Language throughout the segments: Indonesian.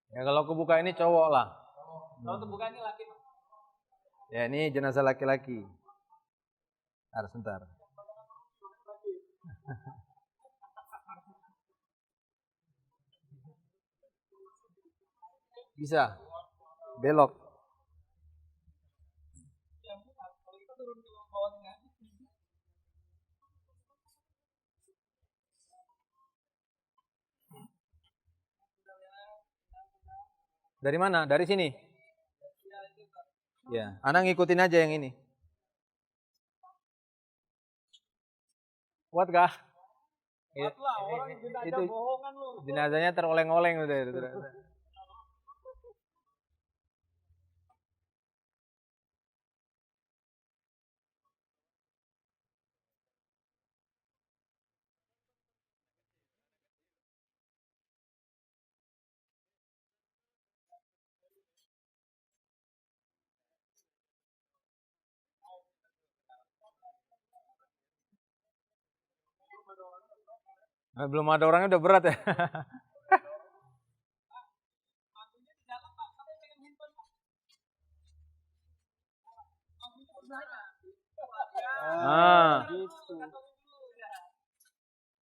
Ya kalau kebuka ini cowok lah. Kalau terbuka ini laki. Ya ini jenazah laki-laki. Sebentar. Bisa. Belok. Kalau kita turun ke bawah tengah. Dari mana? Dari sini? Ya, Anda ngikutin aja yang ini. Kuat kah? Kuat lah, orang jenazah bohongan lu. Jenazahnya teroleng-oleng udah. Belum ada orangnya udah berat ya. Gitu.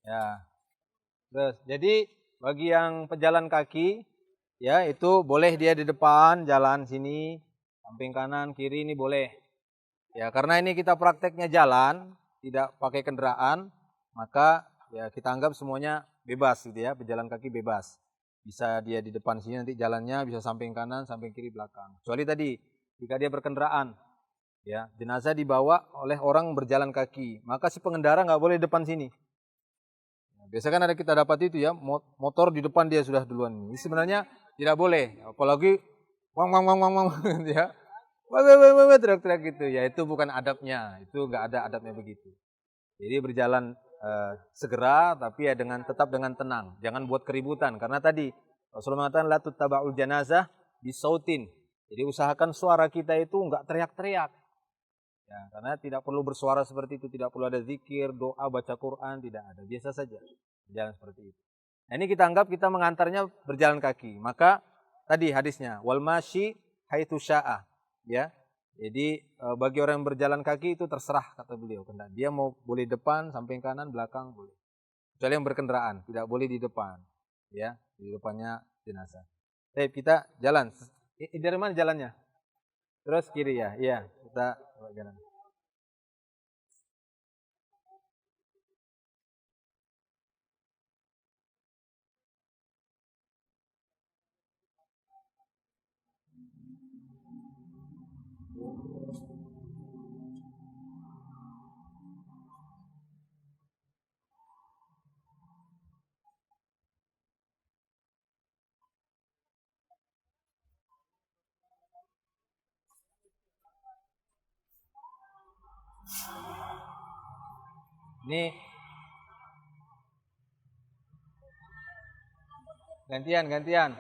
Ya. Terus, jadi bagi yang pejalan kaki, ya itu boleh dia di depan jalan sini, samping kanan, kiri ini boleh. Ya, karena ini kita prakteknya jalan, tidak pakai kendaraan, maka ya kita anggap semuanya bebas gitu ya, pejalan kaki bebas. Bisa dia di depan sini nanti jalannya bisa samping kanan, samping kiri, belakang. Kecuali tadi jika dia berkendaraan, ya jenazah dibawa oleh orang berjalan kaki, maka si pengendara nggak boleh depan sini. Biasa kan ada kita dapat itu ya, motor di depan dia sudah duluan. Ini sebenarnya tidak boleh, apalagi wang ya. Teriak-teriak gitu. Ya itu bukan adabnya, itu nggak ada adabnya begitu. Jadi berjalan segera tapi ya tetap dengan tenang. Jangan buat keributan karena tadi Rasulullah mengatakan la tuttaba'ul janazah bisautin. Jadi usahakan suara kita itu nggak teriak-teriak. Ya, karena tidak perlu bersuara seperti itu, tidak perlu ada zikir, doa, baca Quran, tidak ada. Biasa saja berjalan seperti itu. Nah, ini kita anggap kita mengantarnya berjalan kaki. Maka tadi hadisnya wal masyi haitsu syaa, ya. Jadi bagi orang yang berjalan kaki itu terserah kata beliau. Dia mau boleh depan, samping kanan, belakang boleh. Kecuali yang berkendaraan, tidak boleh di depan. Ya, di depannya jenazah. Baik, kita jalan. Dari mana jalannya? Terus kiri ya. Iya, kita jalan. Ini gantian.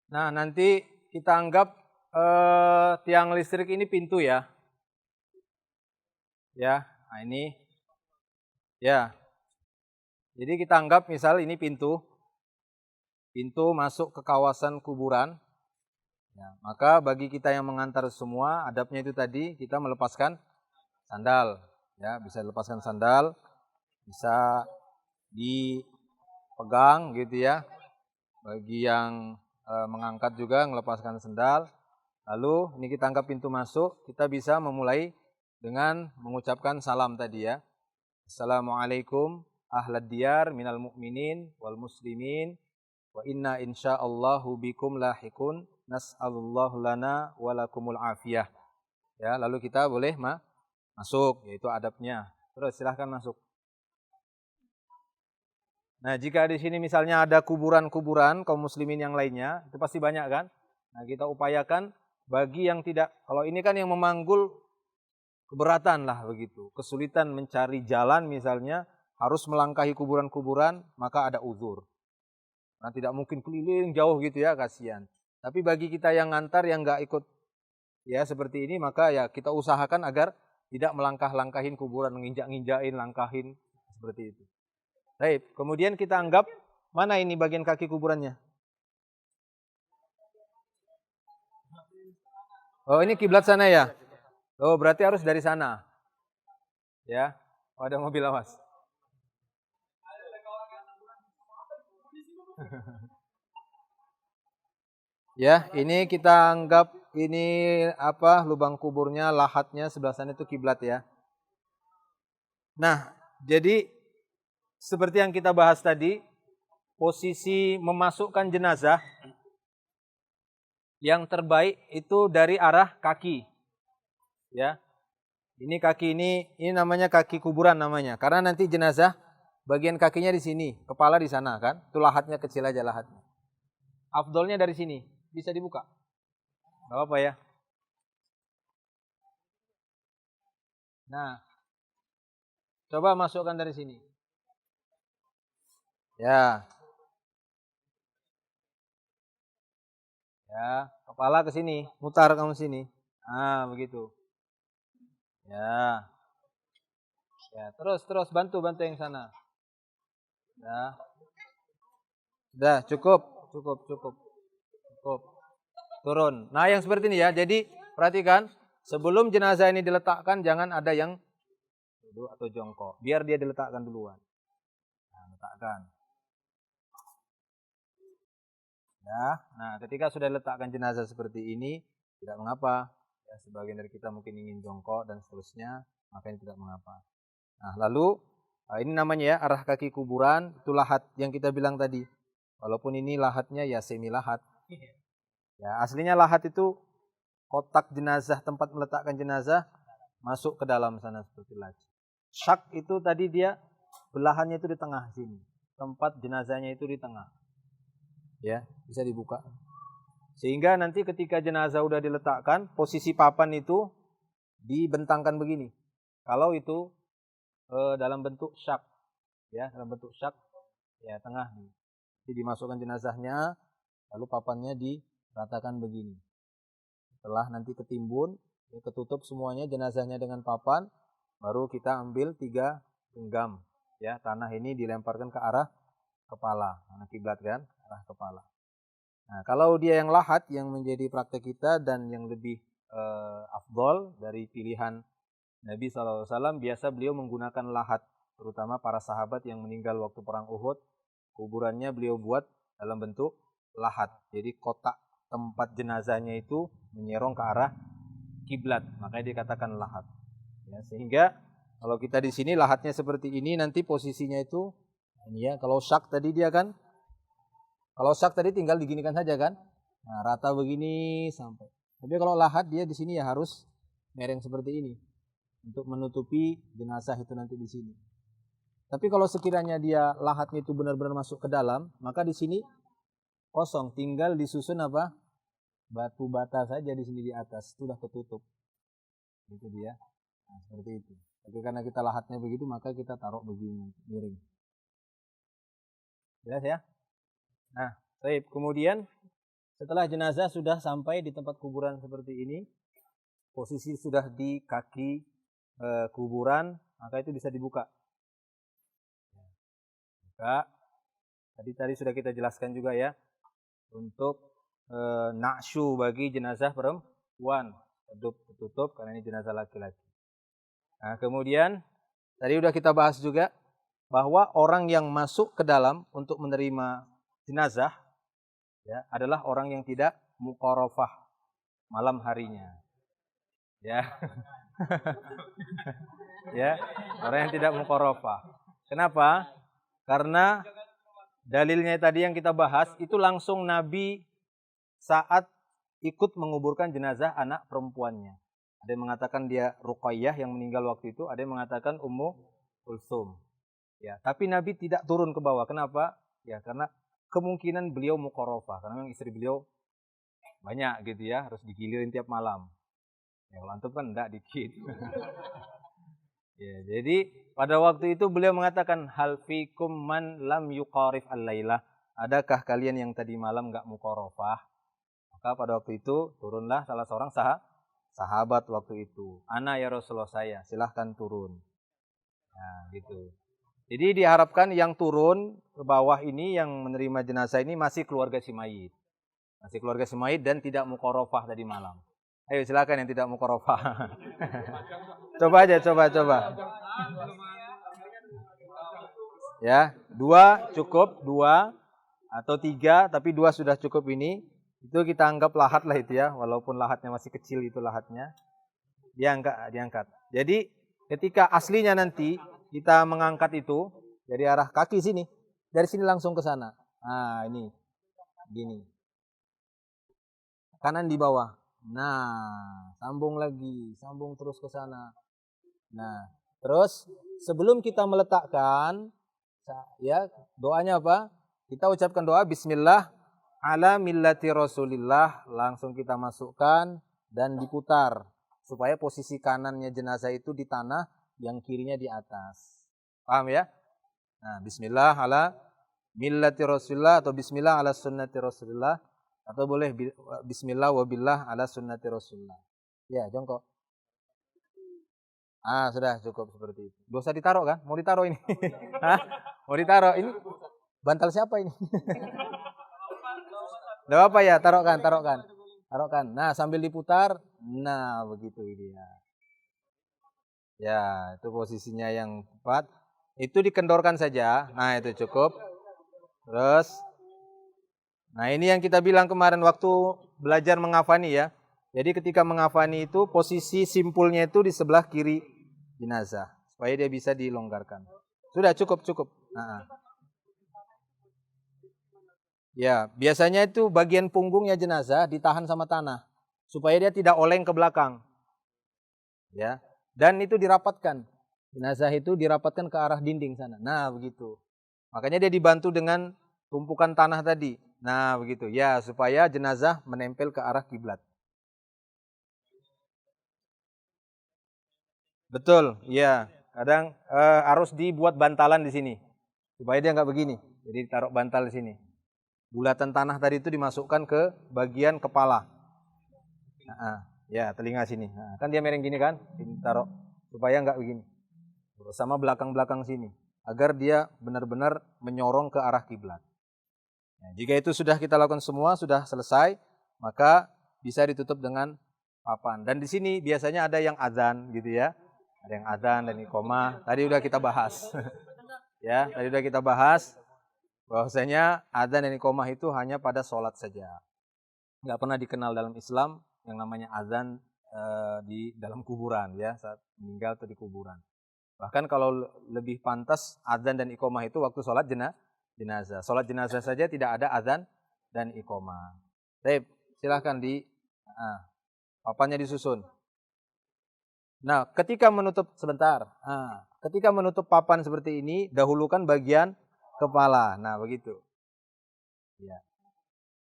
Nah, nanti kita anggap tiang listrik ini pintu ya. Ya, nah ini. Ya. Jadi kita anggap misal ini pintu. Pintu masuk ke kawasan kuburan. Ya, maka bagi kita yang mengantar semua, adabnya itu tadi kita melepaskan sandal. Ya, bisa lepaskan sandal, bisa dipegang gitu ya. Bagi yang mengangkat juga, melepaskan sendal. Lalu ini kita anggap pintu masuk, kita bisa memulai dengan mengucapkan salam tadi ya. Assalamualaikum ahlad diyar minal mu'minin wal muslimin wa inna insyaallahu bikum lahikun nas'alullahu lana walakumul afiyah. Ya, lalu kita boleh masuk, yaitu adabnya. Terus silahkan masuk. Nah, jika di sini misalnya ada kuburan-kuburan kaum muslimin yang lainnya, itu pasti banyak kan? Nah, kita upayakan bagi yang tidak, kalau ini kan yang memanggul keberatan lah begitu, kesulitan mencari jalan misalnya, harus melangkahi kuburan-kuburan, maka ada uzur. Nah, tidak mungkin keliling jauh gitu ya, kasihan. Tapi bagi kita yang ngantar, yang nggak ikut ya seperti ini, maka ya kita usahakan agar tidak melangkah-langkahin kuburan, nginjak-nginjakin, langkahin, seperti itu. Baik, kemudian kita anggap, mana ini bagian kaki kuburannya? Oh, ini kiblat sana ya? Oh, berarti harus dari sana. Ya, oh, ada mobil awas. Ya, ini kita anggap ini apa? Lubang kuburnya, lahatnya sebelah sana itu kiblat ya. Nah, jadi seperti yang kita bahas tadi, posisi memasukkan jenazah yang terbaik itu dari arah kaki. Ya. Ini kaki ini namanya kaki kuburan namanya. Karena nanti jenazah bagian kakinya di sini, kepala di sana kan. Itu lahatnya kecil aja lahatnya. Afdolnya dari sini, bisa dibuka. Enggak apa-apa ya. Nah. Coba masukkan dari sini. Ya. Ya, kepala ke sini, mutar kamu sini. Ah, begitu. Ya. Ya, terus bantu yang sana. Ya. Sudah, cukup. Turun. Nah, yang seperti ini ya. Jadi, perhatikan, sebelum jenazah ini diletakkan jangan ada yang duduk atau jongkok. Biar dia diletakkan duluan. Nah, letakkan. Ya. Nah, ketika sudah diletakkan jenazah seperti ini, tidak mengapa. Ya, sebagian dari kita mungkin ingin jongkok dan seterusnya, makanya tidak mengapa. Nah, lalu ini namanya ya arah kaki kuburan, itu lahat yang kita bilang tadi. Walaupun ini lahatnya ya semi lahat. Ya, aslinya lahat itu kotak jenazah, tempat meletakkan jenazah masuk ke dalam sana seperti laci. Syak itu tadi dia belahannya itu di tengah sini. Tempat jenazahnya itu di tengah. Ya, bisa dibuka. Sehingga nanti ketika jenazah udah diletakkan, posisi papan itu dibentangkan begini. Kalau itu dalam bentuk syak, ya dalam bentuk syak, ya tengah. Jadi dimasukkan jenazahnya, lalu papannya diratakan begini. Setelah nanti ketimbun, ya, ketutup semuanya jenazahnya dengan papan, baru kita ambil 3 genggam. Ya, tanah ini dilemparkan ke arah kepala, karena kiblat kan, arah kepala. Nah, kalau dia yang lahat yang menjadi praktek kita dan yang lebih afdol dari pilihan Nabi SAW, biasa beliau menggunakan lahat, terutama para sahabat yang meninggal waktu perang Uhud, kuburannya beliau buat dalam bentuk lahat. Jadi kotak tempat jenazahnya itu menyerong ke arah kiblat, makanya dikatakan lahat. Ya, sehingga kalau kita di sini lahatnya seperti ini, nanti posisinya itu ini ya. Kalau syak tadi dia kan, kalau syak tadi tinggal diginikan saja kan, nah rata begini sampai. Tapi kalau lahat dia di sini ya harus mereng seperti ini untuk menutupi jenazah itu nanti di sini. Tapi kalau sekiranya dia lahatnya itu benar-benar masuk ke dalam, maka di sini kosong, tinggal disusun apa? Batu bata saja di sini di atas, sudah ketutup. Itu dia. Nah, seperti itu. Tapi karena kita lahatnya begitu, maka kita taruh begini, miring. Jelas ya? Nah, baik. Kemudian setelah jenazah sudah sampai di tempat kuburan seperti ini, posisi sudah di kaki kuburan, maka itu bisa dibuka. Buka. Tadi sudah kita jelaskan juga ya, untuk naksyu bagi jenazah perempuan, tertutup karena ini jenazah laki-laki. Nah, kemudian tadi sudah kita bahas juga bahwa orang yang masuk ke dalam untuk menerima jenazah ya, adalah orang yang tidak muqarafah malam harinya. Ya. Ya, orang yang tidak muqarafah. Kenapa? Karena dalilnya tadi yang kita bahas itu langsung Nabi saat ikut menguburkan jenazah anak perempuannya. Ada yang mengatakan dia Ruqayyah yang meninggal waktu itu, ada yang mengatakan Ummu Kulsum. Ya, tapi Nabi tidak turun ke bawah. Kenapa? Ya, karena kemungkinan beliau muqarafah, karena memang istri beliau banyak gitu ya, harus digilirin tiap malam. Ya, kalau antum kan enggak dikit. Ya, jadi pada waktu itu beliau mengatakan hal fikum man lam yuqarif al-lailah. Adakah kalian yang tadi malam enggak muqarafah? Maka pada waktu itu turunlah salah seorang sahabat waktu itu. Ana ya Rasulullah saya, silahkan turun. Nah, gitu. Jadi diharapkan yang turun ke bawah ini yang menerima jenazah ini masih keluarga si mayit. Masih keluarga si mayit dan tidak muqarafah tadi malam. Ayo silakan yang tidak muqarafah. Coba aja, coba. Ya, 2 cukup, 2 atau 3, tapi 2 sudah cukup ini. Itu kita anggap lahat lah itu ya, walaupun lahatnya masih kecil itu lahatnya. Diangkat. Jadi ketika aslinya nanti kita mengangkat itu dari arah kaki sini, dari sini langsung ke sana. Nah, ini. Gini. Kanan di bawah. Nah, sambung lagi, sambung terus ke sana. Nah, terus sebelum kita meletakkan, ya doanya apa? Kita ucapkan doa Bismillah ala millati Rasulillah, langsung kita masukkan dan diputar supaya posisi kanannya jenazah itu di tanah, yang kirinya di atas. Paham ya? Nah, Bismillah ala millati Rasulillah atau Bismillah ala sunnati Rasulillah atau boleh Bismillah wabillah ala sunnati Rasulillah. Ya, jongkok. Ah, sudah cukup seperti itu. Gak usah ditaruh kan? Mau ditaruh ini? Hah? Mau ditaruh? Ini bantal siapa ini? Gak apa ya, taruhkan. Nah, sambil diputar. Nah, begitu dia. Ya, itu posisinya yang tepat. Itu dikendorkan saja. Nah, itu cukup. Terus, nah ini yang kita bilang kemarin waktu belajar mengafani ya. Jadi ketika mengafani itu posisi simpulnya itu di sebelah kiri jenazah supaya dia bisa dilonggarkan. Sudah cukup. Nah. Ya, biasanya itu bagian punggungnya jenazah ditahan sama tanah supaya dia tidak oleng ke belakang. Ya. Dan itu dirapatkan. Jenazah itu dirapatkan ke arah dinding sana. Nah, begitu. Makanya dia dibantu dengan tumpukan tanah tadi. Nah, begitu. Ya, supaya jenazah menempel ke arah kiblat. Betul, iya. Kadang harus dibuat bantalan di sini supaya dia nggak begini. Jadi taruh bantal di sini. Bulatan tanah tadi itu dimasukkan ke bagian kepala. Nah, ya telinga sini. Nah, kan dia miring gini kan? Ini taruh supaya nggak begini. Sama belakang-belakang sini agar dia benar-benar menyorong ke arah kiblat. Nah, jika itu sudah kita lakukan semua, sudah selesai, maka bisa ditutup dengan papan. Dan di sini biasanya ada yang azan gitu ya. Ada yang azan dan iqomah. Tadi udah kita bahas. Ya, tadi udah kita bahas bahwasanya azan dan iqomah itu hanya pada sholat saja. Nggak pernah dikenal dalam Islam yang namanya azan di dalam kuburan ya, saat meninggal atau di kuburan. Bahkan kalau lebih pantas azan dan iqomah itu waktu sholat jenazah. Sholat jenazah saja tidak ada azan dan iqomah. Baik, silahkan papannya disusun. Nah, ketika menutup ketika menutup papan seperti ini, dahulukan bagian kepala. Nah, begitu. Ya.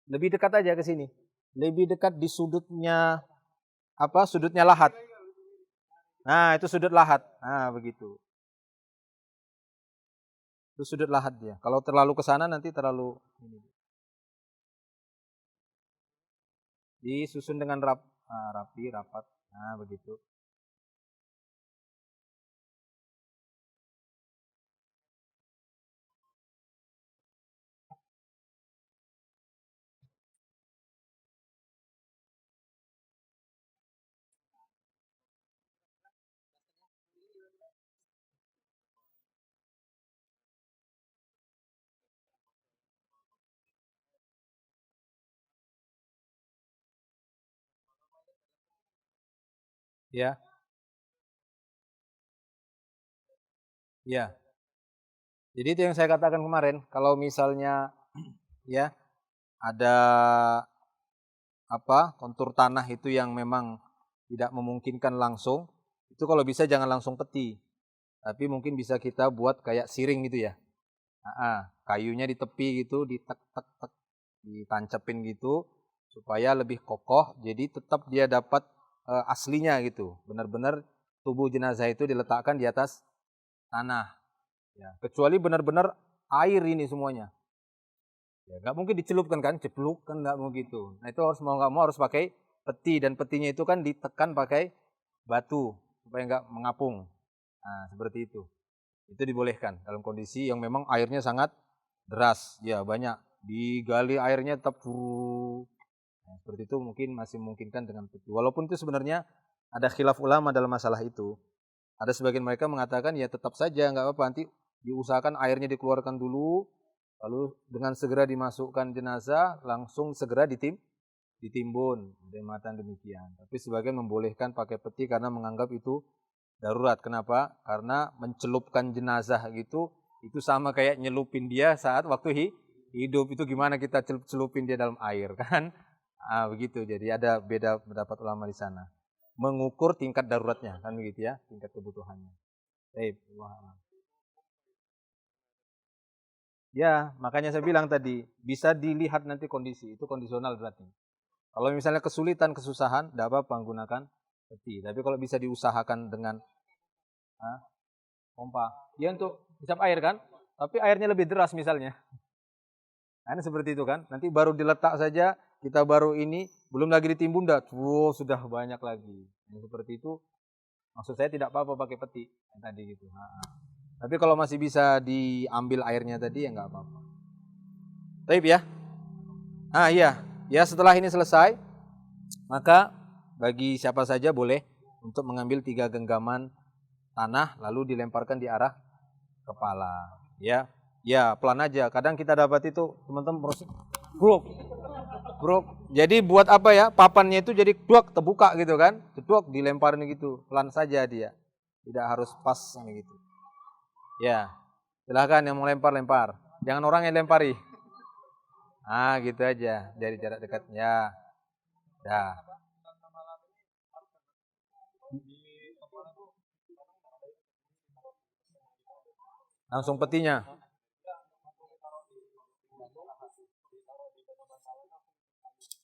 Lebih dekat aja ke sini. Lebih dekat di sudutnya sudutnya lahat. Nah, itu sudut lahat. Nah, begitu. Itu sudut lahat dia. Kalau terlalu ke sana nanti terlalu ini. Disusun dengan rapi, rapat. Nah, begitu. Ya. Ya. Jadi itu yang saya katakan kemarin, kalau misalnya ya ada kontur tanah itu yang memang tidak memungkinkan langsung, itu kalau bisa jangan langsung peti. Tapi mungkin bisa kita buat kayak siring gitu ya. Kayunya di tepi gitu, ditek-tek-tek, ditancepin gitu supaya lebih kokoh. Jadi tetap dia dapat aslinya gitu. Benar-benar tubuh jenazah itu diletakkan di atas tanah. Ya, kecuali benar-benar air ini semuanya. Ya, nggak mungkin dicelupkan kan, cepluk kan nggak mau gitu. Nah itu harus mau nggak mau harus pakai peti, dan petinya itu kan ditekan pakai batu supaya nggak mengapung. Nah seperti itu. Itu dibolehkan dalam kondisi yang memang airnya sangat deras, ya banyak digali airnya tetap Nah, seperti itu mungkin masih memungkinkan dengan peti. Walaupun itu sebenarnya ada khilaf ulama dalam masalah itu. Ada sebagian mereka mengatakan ya tetap saja nggak apa-apa, nanti diusahakan airnya dikeluarkan dulu, lalu dengan segera dimasukkan jenazah langsung segera ditimbun. Ada matan demikian. Tapi sebagian membolehkan pakai peti karena menganggap itu darurat. Kenapa? Karena mencelupkan jenazah gitu itu sama kayak nyelupin dia saat waktu hidup. Itu gimana kita celupin dia dalam air kan? Begitu. Jadi ada beda pendapat ulama di sana. Mengukur tingkat daruratnya kan begitu ya, tingkat kebutuhannya. Baik. Ya, makanya saya bilang tadi bisa dilihat nanti kondisi, itu kondisional berarti. Kalau misalnya kesulitan, kesusahan, tidak apa-apa menggunakan peti. Tapi kalau bisa diusahakan dengan pompa, dia untuk hisap air kan, tapi airnya lebih deras misalnya. Nah, seperti itu kan. Nanti baru diletak saja, kita baru ini, belum lagi ditimbun, sudah banyak lagi. Yang seperti itu, maksud saya tidak apa-apa pakai peti yang tadi gitu. Tapi kalau masih bisa diambil airnya tadi ya nggak apa-apa. Baik ya. Iya. Ya setelah ini selesai, maka bagi siapa saja boleh untuk mengambil 3 genggaman tanah lalu dilemparkan di arah kepala. Ya. Ya, pelan aja. Kadang kita dapat itu teman-teman bro. Jadi buat apa ya? Papannya itu jadi terbuka gitu kan? Dilemparin gitu. Pelan saja dia. Tidak harus pas gitu. Ya. Silahkan yang mau lempar. Jangan orang yang lempari. Gitu aja. Dari jarak dekatnya. Dah. Langsung petinya.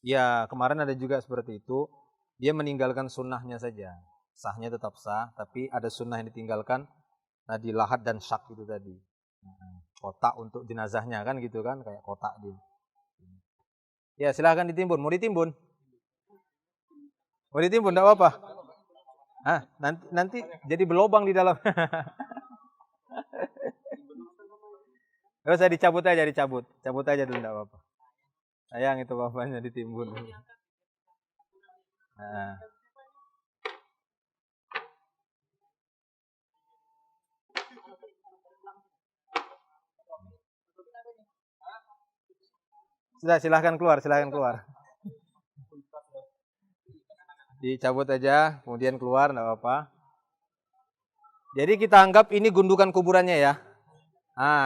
Ya, kemarin ada juga seperti itu. Dia meninggalkan sunnahnya saja. Sahnya tetap sah, tapi ada sunnah yang ditinggalkan. Tadi lahat dan syak itu tadi. Kotak untuk jenazahnya kan gitu kan, kayak kotak dia. Ya, silahkan ditimbun. Mau ditimbun? Mau ditimbun, enggak apa-apa. Nanti jadi berlobang di dalam. Enggak usah dicabut aja, Cabut aja dulu enggak apa-apa. Sayang itu bapaknya ditimbun. Sudah, silahkan keluar. Dicabut aja, kemudian keluar, enggak apa-apa. Jadi kita anggap ini gundukan kuburannya ya.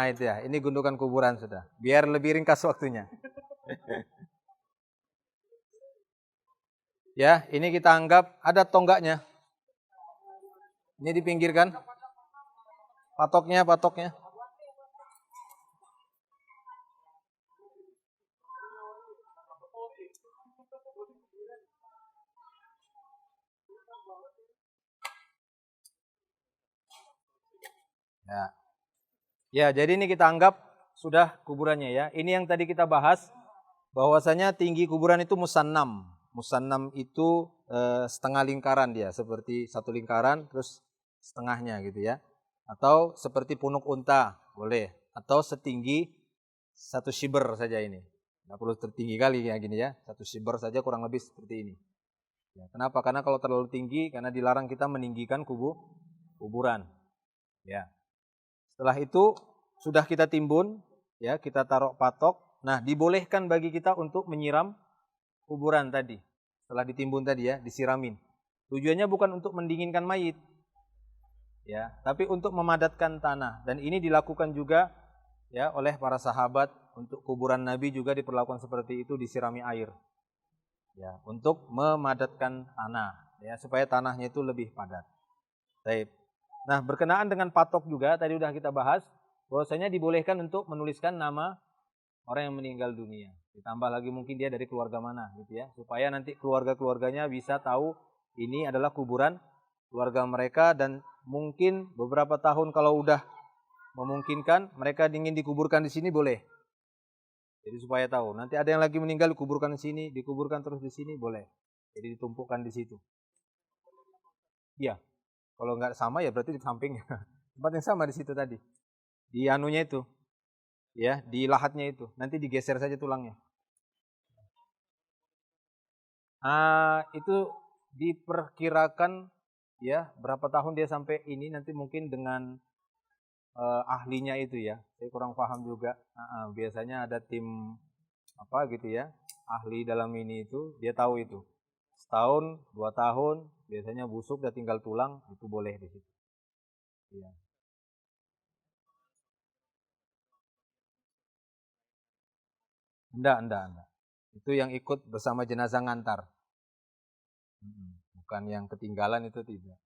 Itu ya, ini gundukan kuburan sudah. Biar lebih ringkas waktunya. Ya, ini kita anggap ada tonggaknya. Ini dipinggirkan. Patoknya. Ya, jadi ini kita anggap sudah kuburannya ya. Ini yang tadi kita bahas, bahwasanya tinggi kuburan itu musannam. Musannam itu setengah lingkaran dia, seperti satu lingkaran terus setengahnya gitu ya. Atau seperti punuk unta, boleh. Atau setinggi 1 shiber saja ini. Nggak perlu tertinggi kali kayak gini ya. 1 shiber saja kurang lebih seperti ini. Ya, kenapa? Karena kalau terlalu tinggi, karena dilarang kita meninggikan kuburan. Ya. Setelah itu sudah kita timbun, ya kita taruh patok. Nah, dibolehkan bagi kita untuk menyiram kuburan tadi. Setelah ditimbun tadi ya, disiramin. Tujuannya bukan untuk mendinginkan mayit, ya, tapi untuk memadatkan tanah. Dan ini dilakukan juga ya oleh para sahabat. Untuk kuburan Nabi juga diperlakukan seperti itu, disirami air, ya, untuk memadatkan tanah, ya, supaya tanahnya itu lebih padat. Baik. Nah, berkenaan dengan patok juga tadi udah kita bahas, bahwasanya dibolehkan untuk menuliskan nama orang yang meninggal dunia. Ditambah lagi mungkin dia dari keluarga mana gitu ya, supaya nanti keluarga-keluarganya bisa tahu ini adalah kuburan keluarga mereka, dan mungkin beberapa tahun kalau udah memungkinkan mereka ingin dikuburkan di sini boleh. Jadi supaya tahu, nanti ada yang lagi meninggal dikuburkan di sini, dikuburkan terus di sini boleh. Jadi ditumpukkan di situ. Iya. Kalau nggak sama ya berarti di sampingnya. Tempat yang sama di situ tadi. Di anunya itu. Ya, di lahatnya itu. Nanti digeser saja tulangnya. Itu diperkirakan ya berapa tahun dia sampai ini, nanti mungkin dengan ahlinya itu ya. Saya kurang paham juga. Biasanya ada tim apa gitu ya, ahli dalam ini itu, dia tahu itu. Setahun, 2 tahun, biasanya busuk udah tinggal tulang, itu boleh di situ. Ya. Enggak. Itu yang ikut bersama jenazah ngantar. Bukan yang ketinggalan, itu tidak.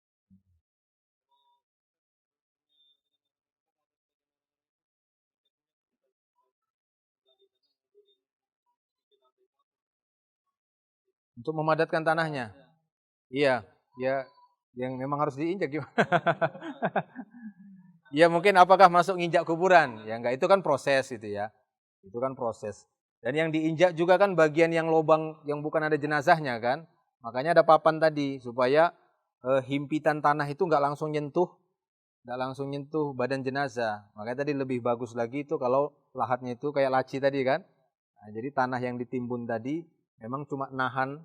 Untuk memadatkan tanahnya. Iya, ya, yang memang harus diinjak gimana? Ya mungkin apakah masuk nginjak kuburan? Ya enggak, itu kan proses itu ya. Itu kan proses. Dan yang diinjak juga kan bagian yang lubang yang bukan ada jenazahnya kan. Makanya ada papan tadi supaya himpitan tanah itu enggak langsung nyentuh badan jenazah. Makanya tadi lebih bagus lagi itu kalau lahatnya itu kayak laci tadi kan. Nah, jadi tanah yang ditimbun tadi memang cuma nahan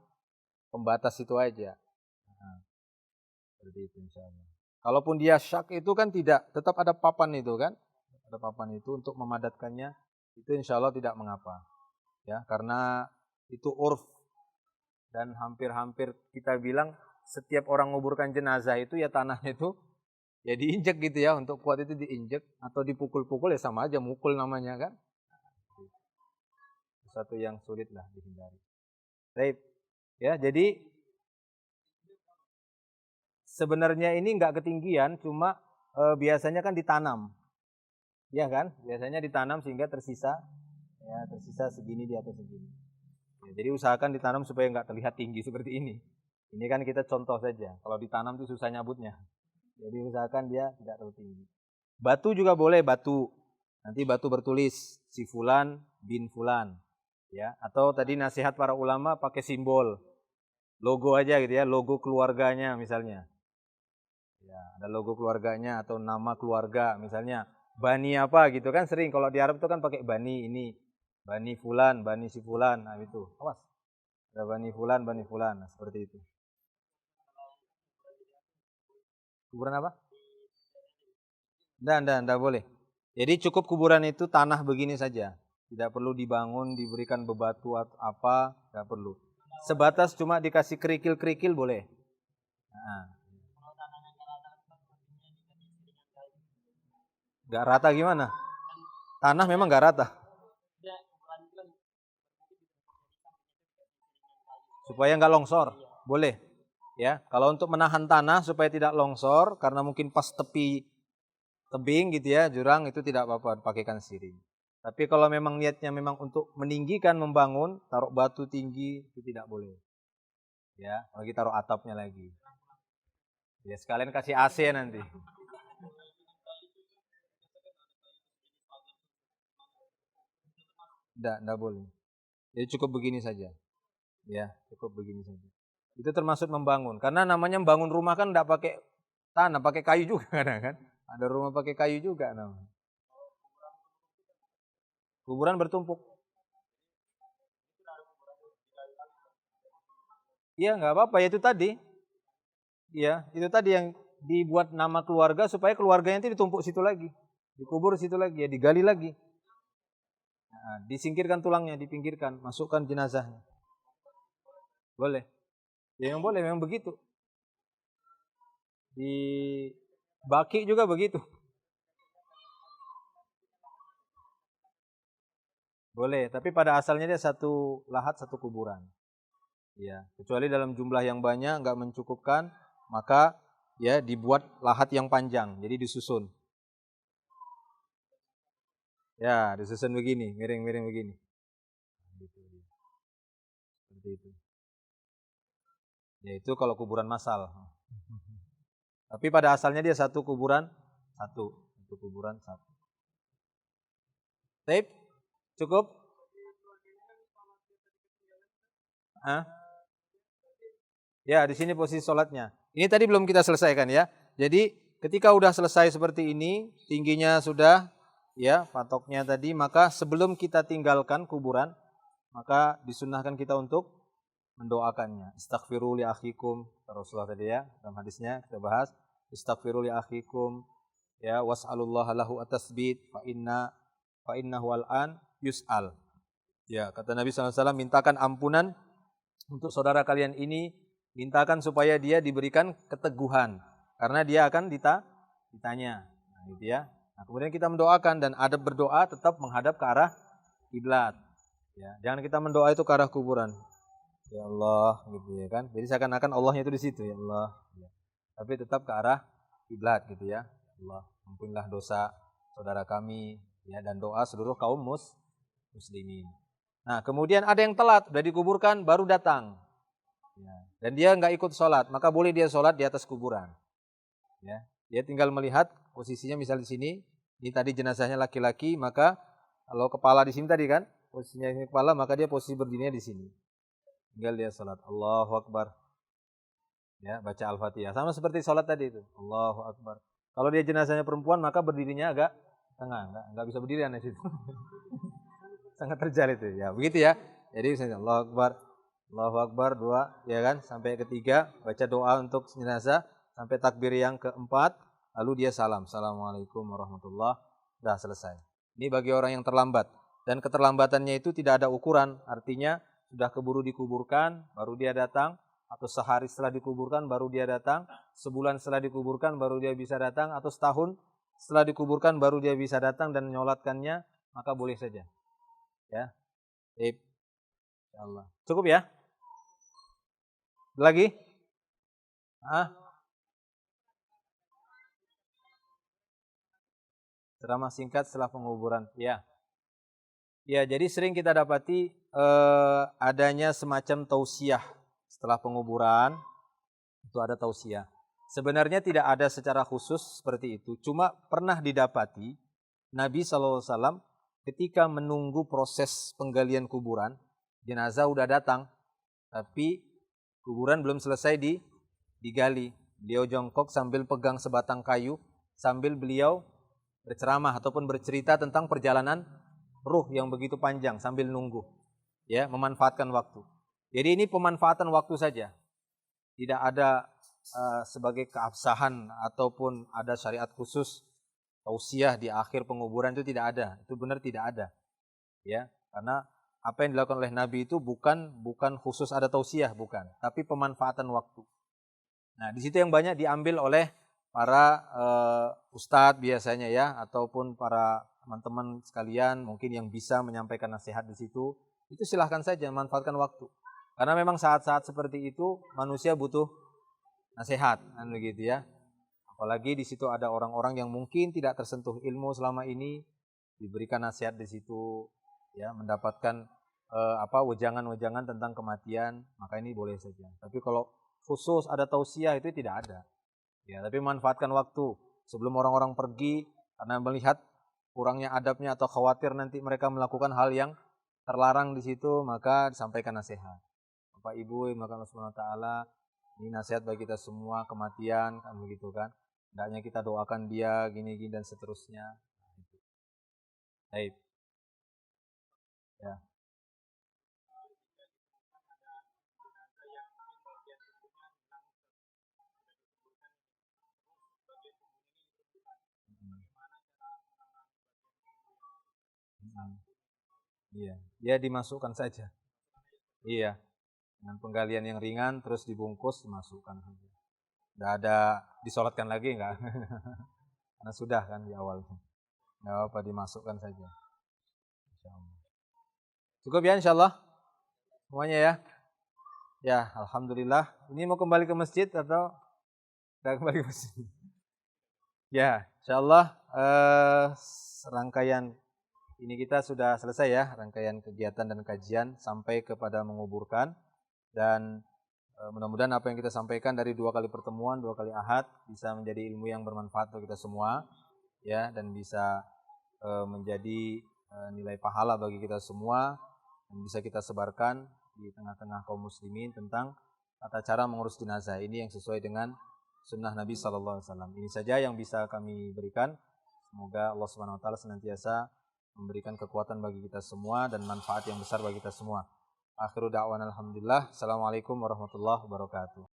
pembatas itu aja. Nah, seperti itu insyaallah. Kalaupun dia syak itu kan tidak, tetap ada papan itu kan. Ada papan itu untuk memadatkannya, itu insyaallah tidak mengapa. Ya, karena itu urf, dan hampir-hampir kita bilang setiap orang menguburkan jenazah itu ya tanahnya itu ya diinjek gitu ya, untuk kuat itu diinjek atau dipukul-pukul ya sama aja mukul namanya kan. Satu yang sulit lah dihindari. Baik. Ya, jadi sebenarnya ini enggak ketinggian, cuma biasanya kan ditanam. Ya kan? Biasanya ditanam sehingga tersisa segini di atas segini. Ya, jadi usahakan ditanam supaya enggak terlihat tinggi seperti ini. Ini kan kita contoh saja. Kalau ditanam itu susah nyabutnya. Jadi usahakan dia tidak terlalu tinggi. Batu juga boleh, batu. Nanti batu bertulis si fulan bin fulan. Ya, atau tadi nasihat para ulama pakai simbol. Logo aja gitu ya, logo keluarganya misalnya. Ya, ada logo keluarganya atau nama keluarga misalnya. Bani apa gitu kan sering kalau di Arab itu kan pakai bani ini. Bani fulan, bani si fulan. Nah itu. Awas. Ada bani fulan. Nah, seperti itu. Kuburan apa? Enggak boleh. Jadi cukup kuburan itu tanah begini saja. Tidak perlu dibangun, diberikan bebatu atau apa, enggak perlu. Sebatas cuma dikasih kerikil-kerikil boleh. Nah. Enggak rata gimana? Tanah memang enggak rata. Supaya enggak longsor, boleh. Ya, kalau untuk menahan tanah supaya tidak longsor, karena mungkin pas tepi tebing gitu ya, jurang, itu tidak apa-apa, pakaikan siring. Tapi kalau memang niatnya memang untuk meninggikan, membangun, taruh batu tinggi, itu tidak boleh. Ya, lagi taruh atapnya lagi. Ya, sekalian kasih AC nanti. Enggak boleh. Jadi cukup begini saja. Ya, cukup begini saja. Itu termasuk membangun. Karena namanya membangun rumah kan enggak pakai tanah, pakai kayu juga kadang kan. Ada rumah pakai kayu juga namanya. Kuburan bertumpuk. Iya, enggak apa-apa, ya itu tadi. Ya, itu tadi yang dibuat nama keluarga supaya keluarganya itu ditumpuk situ lagi. Dikubur situ lagi, ya digali lagi. Nah, disingkirkan tulangnya, dipinggirkan, masukkan jenazahnya. Boleh. Ya memang boleh, memang begitu. Di Baki juga begitu. Boleh, tapi pada asalnya dia satu lahat satu kuburan. Ya, kecuali dalam jumlah yang banyak nggak mencukupkan, maka ya dibuat lahat yang panjang, jadi disusun. Ya, disusun begini, miring-miring begini. Gitu. Seperti itu. Ya itu kalau kuburan massal. Tapi pada asalnya dia satu kuburan satu kuburan satu. Tape? Cukup? Hah? Ya, di sini posisi sholatnya. Ini tadi belum kita selesaikan ya. Jadi ketika udah selesai seperti ini, tingginya sudah, ya patoknya tadi, maka sebelum kita tinggalkan kuburan, maka disunnahkan kita untuk mendoakannya. Istaghfiru li akhikum, Rasulullah tadi ya, dalam hadisnya kita bahas. Istaghfiru li akhikum, ya was'alullaha lahu at-tasbit fa innahu al-an yus'al. Ya, kata Nabi SAW, mintakan ampunan untuk saudara kalian ini, mintakan supaya dia diberikan keteguhan, karena dia akan ditanya. Nah, gitu ya. Nah, kemudian kita mendoakan, dan adab berdoa tetap menghadap ke arah kiblat. Ya, jangan kita mendoa itu ke arah kuburan. Ya Allah, gitu ya kan. Jadi seakan-akan Allahnya itu di situ, ya Allah. Ya. Tapi tetap ke arah kiblat gitu ya. Allah, ampunilah dosa saudara kami, ya, dan doa seluruh kaum muslimin. Nah, kemudian ada yang telat, sudah dikuburkan, baru datang. Ya. Dan dia nggak ikut sholat, maka boleh dia sholat di atas kuburan. Ya. Dia tinggal melihat posisinya, misal di sini, ini tadi jenazahnya laki-laki, maka kalau kepala di sini tadi kan, posisinya ini kepala, maka dia posisi berdirinya di sini. Tinggal dia sholat, Allahu Akbar. Ya, baca Al-Fatihah. Sama seperti sholat tadi itu, Allahu Akbar. Kalau dia jenazahnya perempuan, maka berdirinya agak tengah, nggak bisa berdiri di situ. Sangat terjal itu, ya begitu ya. Jadi misalnya Allahu Akbar dua, ya kan, sampai ketiga baca doa untuk jenazah sampai takbir yang keempat, lalu dia salam, Assalamualaikum warahmatullahi wabarakatuh, dah selesai. Ini bagi orang yang terlambat, dan keterlambatannya itu tidak ada ukuran, artinya sudah keburu dikuburkan baru dia datang, atau sehari setelah dikuburkan baru dia datang, sebulan setelah dikuburkan baru dia bisa datang, atau setahun setelah dikuburkan baru dia bisa datang dan menyolatkannya, maka boleh saja. Ya, insyaallah. Cukup ya? Lagi? Ceramah singkat setelah penguburan. Ya. Ya, jadi sering kita dapati adanya semacam tausiah setelah penguburan. Itu ada tausiah. Sebenarnya tidak ada secara khusus seperti itu. Cuma pernah didapati Nabi SAW ketika menunggu proses penggalian kuburan, jenazah udah datang, tapi kuburan belum selesai digali. Beliau jongkok sambil pegang sebatang kayu, sambil beliau berceramah ataupun bercerita tentang perjalanan ruh yang begitu panjang sambil nunggu. Ya, memanfaatkan waktu. Jadi ini pemanfaatan waktu saja. Tidak ada sebagai keabsahan ataupun ada syariat khusus tausiah di akhir penguburan, itu tidak ada. Itu benar tidak ada. Ya, karena apa yang dilakukan oleh Nabi itu bukan khusus ada tausiah, bukan, tapi pemanfaatan waktu. Nah, di situ yang banyak diambil oleh para ustadz biasanya ya, ataupun para teman-teman sekalian mungkin yang bisa menyampaikan nasihat di situ. Itu silahkan saja manfaatkan waktu. Karena memang saat-saat seperti itu manusia butuh nasihat, kan begitu ya. Apalagi di situ ada orang-orang yang mungkin tidak tersentuh ilmu selama ini, diberikan nasihat di situ, ya, mendapatkan wejangan-wejangan tentang kematian, maka ini boleh saja. Tapi kalau khusus ada tausiah itu tidak ada. Ya, tapi manfaatkan waktu sebelum orang-orang pergi karena melihat kurangnya adabnya atau khawatir nanti mereka melakukan hal yang terlarang di situ, maka disampaikan nasihat. Bapak Ibu, maka Allah Subhanahu wa taala, ini nasihat bagi kita semua, kematian kan begitu kan. Hendaknya kita doakan dia gini-gini dan seterusnya. Baik. Ya. Iya, dia dimasukkan saja. Iya. Dengan penggalian yang ringan terus dibungkus dimasukkan saja. Nggak ada disolatkan lagi enggak? Karena sudah kan di awal. Nggak apa dimasukkan saja. Insyaallah. Cukup ya insyaallah semuanya ya. Ya, alhamdulillah. Ini mau kembali ke masjid atau udah kembali ke masjid? Ya, insyaallah rangkaian ini kita sudah selesai ya, rangkaian kegiatan dan kajian sampai kepada menguburkan dan mudah-mudahan apa yang kita sampaikan dari 2 kali pertemuan, 2 kali ahad bisa menjadi ilmu yang bermanfaat untuk kita semua ya dan bisa menjadi nilai pahala bagi kita semua dan bisa kita sebarkan di tengah-tengah kaum muslimin tentang tata cara mengurus jenazah ini yang sesuai dengan sunnah Nabi sallallahu alaihi wasallam. Ini saja yang bisa kami berikan. Semoga Allah Subhanahu wa taala senantiasa memberikan kekuatan bagi kita semua dan manfaat yang besar bagi kita semua. Akhiru da'wana alhamdulillah. Assalamualaikum warahmatullahi wabarakatuh.